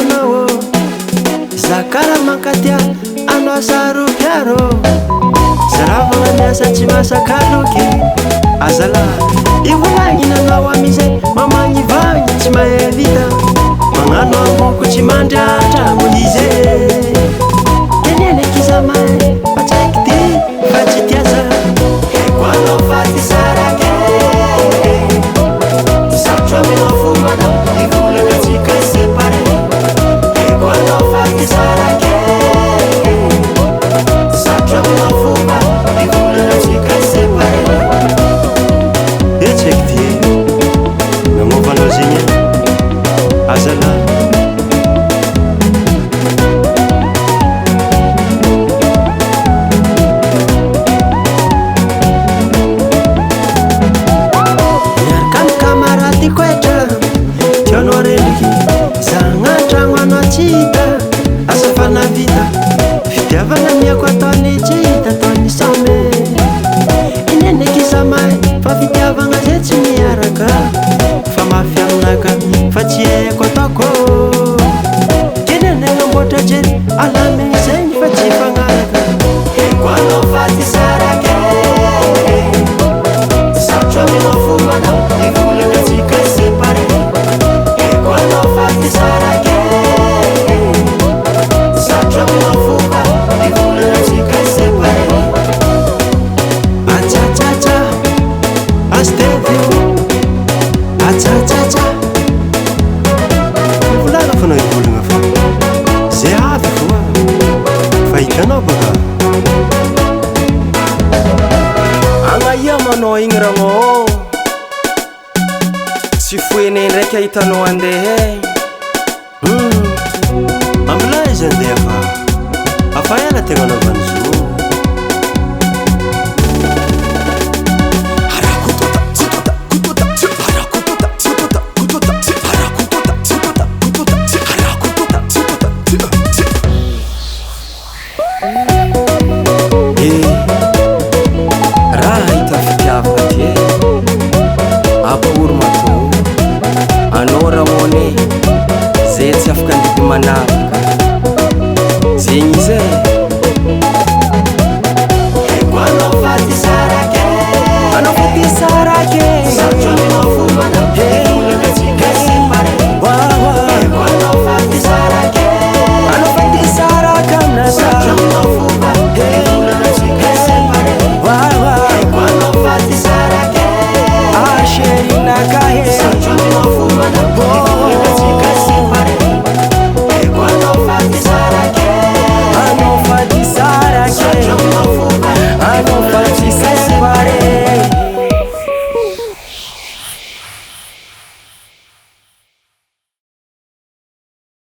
manao zakara mankatia anao saropiaro zaravana miasa tsy masakaloky azala ivolagnynanao amizay mamagny vagny tsy mahay vita magnano amoko tsy mandratra moize kenenekizamay fatsaiky ty fa tsy tiaza eko anao faty sarake sarotro aminao fomana ivolana tsika separe eko anao faty sarake sarotro aminao fomba ivolana tsika separe etsaiky ty namovanao zegny azala vita fitiavana miako ataony tsy hita ataony some inenekizamay fa fitiavagna zay tsy miaraka fa mafy aminaka fa tsy haiko ataoko kenenenamboatra jery alamigny zegny fa tsy fagnaraka eko anao faty sarake sarotro aminao fombanao ivolana tsika separe eko anao faty sarake volana fanao ivolagna fa zay avy foa fahitanao baka agnaia manao igny ragno tsy foene ndraiky ahitanao andeha ambilay izy andeha fa afa ela tegna anaovany zo raha hita fitiavana ty apory mato anao ramone zay tsy afaka andidy manavaka zegny izy